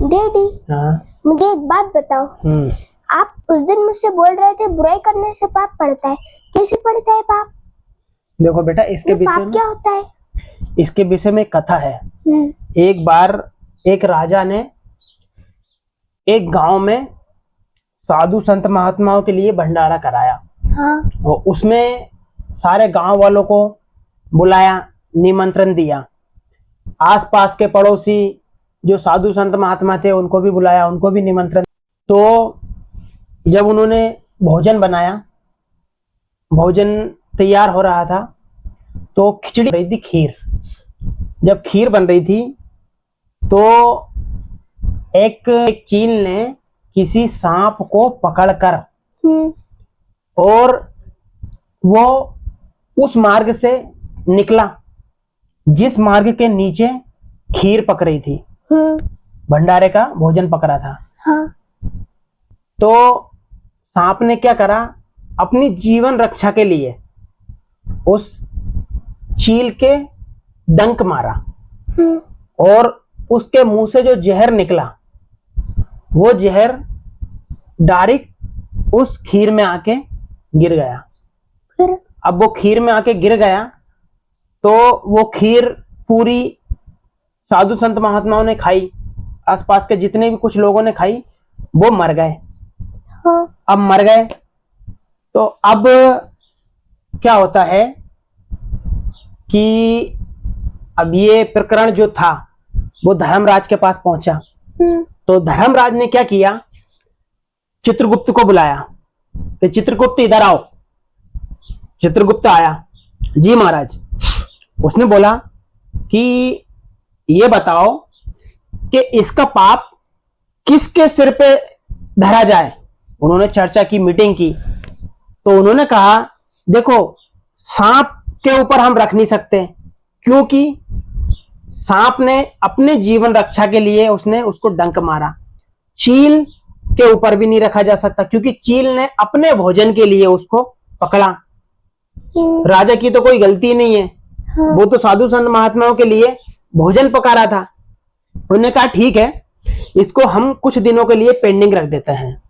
Daddy, हाँ। मुझे एक बात बताओ। आप उस दिन मुझसे बोल रहे थे बुराई करने से पाप पड़ता है, कैसे पड़ता है पाप? देखो बेटा, इसके विषय में क्या होता है? इसके विषय में कथा है। एक बार एक राजा ने एक गांव में साधु संत महात्माओं के लिए भंडारा कराया। हाँ। और उसमें सारे गांव वालों को बुलाया, निमंत्रण दिया। आसपास के पड़ोसी जो साधु संत महात्मा थे उनको भी बुलाया, उनको भी निमंत्रण। तो जब उन्होंने भोजन बनाया, भोजन तैयार हो रहा था, तो खिचड़ी बन रही थी, खीर। जब खीर बन रही थी तो एक चील ने किसी सांप को पकड़कर और वो उस मार्ग से निकला जिस मार्ग के नीचे खीर पक रही थी, भंडारे का भोजन पक रहा था। हाँ। तो सांप ने क्या करा, अपनी जीवन रक्षा के लिए उस चील के डंक मारा और उसके मुंह से जो जहर निकला वो जहर डायरेक्ट उस खीर में आके गिर गया। फिर अब वो खीर में आके गिर गया तो वो खीर पूरी साधु संत महात्माओं ने खाई, आसपास के जितने भी कुछ लोगों ने खाई, वो मर गए। हाँ। अब मर गए तो अब क्या होता है कि अब ये प्रकरण जो था वो धर्मराज के पास पहुंचा। तो धर्मराज ने क्या किया, चित्रगुप्त को बुलाया कि चित्रगुप्त इधर आओ। चित्रगुप्त आया। जी महाराज। उसने बोला कि ये बताओ कि इसका पाप किसके सिर पे धरा जाए। उन्होंने चर्चा की, मीटिंग की। तो उन्होंने कहा देखो, सांप के ऊपर हम रख नहीं सकते क्योंकि सांप ने अपने जीवन रक्षा के लिए उसने उसको डंक मारा। चील के ऊपर भी नहीं रखा जा सकता क्योंकि चील ने अपने भोजन के लिए उसको पकड़ा। राजा की तो कोई गलती नहीं है। हाँ। वो तो साधु संत महात्माओं के लिए भोजन पका रहा था। उन्होंने कहा ठीक है, इसको हम कुछ दिनों के लिए पेंडिंग रख देते हैं।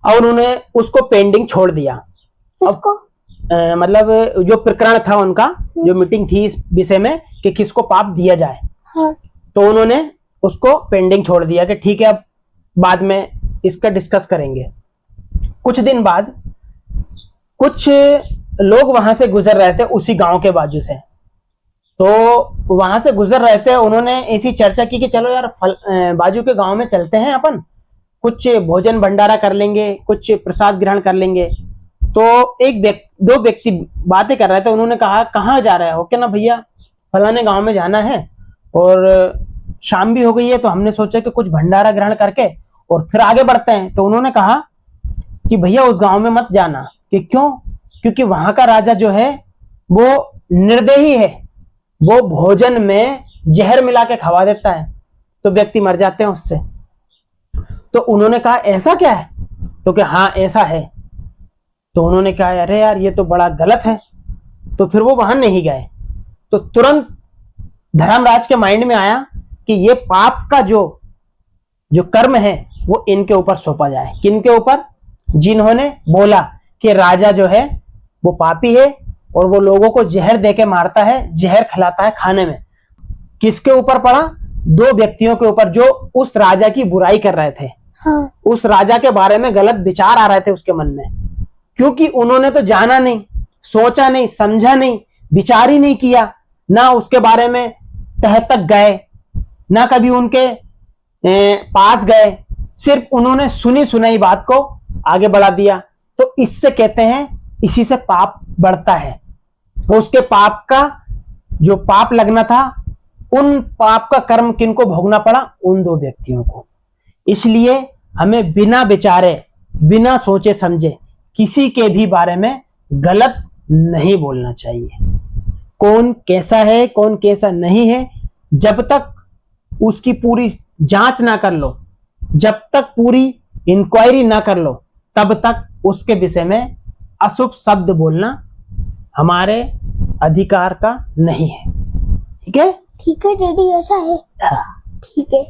और उन्होंने उसको पेंडिंग छोड़ दिया। उसको मतलब जो प्रकरण था उनका, जो मीटिंग थी इस विषय में कि किसको पाप दिया जाए। हाँ। तो उन्होंने उसको पेंडिंग छोड़ दिया कि ठीक है, अब बाद में इसका डिस्कस करेंगे। कुछ दिन बाद कुछ लोग वहां से गुजर रहे थे, उसी गांव के बाजू से। तो वहां से गुजर रहे थे, उन्होंने ऐसी चर्चा की कि चलो यार बाजू के गांव में चलते हैं, अपन कुछ भोजन भंडारा कर लेंगे, कुछ प्रसाद ग्रहण कर लेंगे। तो दो व्यक्ति बातें कर रहे थे। उन्होंने कहा कहाँ जा रहे हो? क्या ना भैया, फलाने गांव में जाना है और शाम भी हो गई है, तो हमने सोचा कि कुछ भंडारा ग्रहण करके और फिर आगे बढ़ते हैं। तो उन्होंने कहा कि भैया उस गांव में मत जाना। कि क्यों? क्योंकि वहां का राजा जो है वो निर्दयी है, वो भोजन में जहर मिला के खवा देता है, तो व्यक्ति मर जाते हैं उससे। तो उन्होंने कहा ऐसा क्या है? तो कि हाँ ऐसा है। तो उन्होंने कहा अरे यार ये तो बड़ा गलत है। तो फिर वो वहां नहीं गए। तो तुरंत धर्मराज के माइंड में आया कि ये पाप का जो कर्म है वो इनके ऊपर सौंपा जाए। किनके ऊपर? जिन्होंने बोला कि राजा जो है वो पापी है और वो लोगों को जहर देके मारता है, जहर खिलाता है खाने में। किसके ऊपर पड़ा? दो व्यक्तियों के ऊपर जो उस राजा की बुराई कर रहे थे। हाँ। उस राजा के बारे में गलत विचार आ रहे थे उसके मन में, क्योंकि उन्होंने तो जाना नहीं, सोचा नहीं, समझा नहीं, विचार ही नहीं किया, ना उसके बारे में तह तक गए, ना कभी उनके पास गए। सिर्फ उन्होंने सुनी सुनाई बात को आगे बढ़ा दिया। तो इससे कहते हैं, इसी से पाप बढ़ता है। तो उसके पाप का जो पाप लगना था, उन पाप का कर्म किनको भोगना पड़ा? उन दो व्यक्तियों को। इसलिए हमें बिना विचारे, बिना सोचे समझे किसी के भी बारे में गलत नहीं बोलना चाहिए। कौन कैसा है, कौन कैसा नहीं है, जब तक उसकी पूरी जांच ना कर लो, जब तक पूरी इंक्वायरी ना कर लो, तब तक उसके विषय में अशुभ शब्द बोलना हमारे अधिकार का नहीं है। ठीक है? ठीक है डैडी, ऐसा है। हाँ। ठीक है।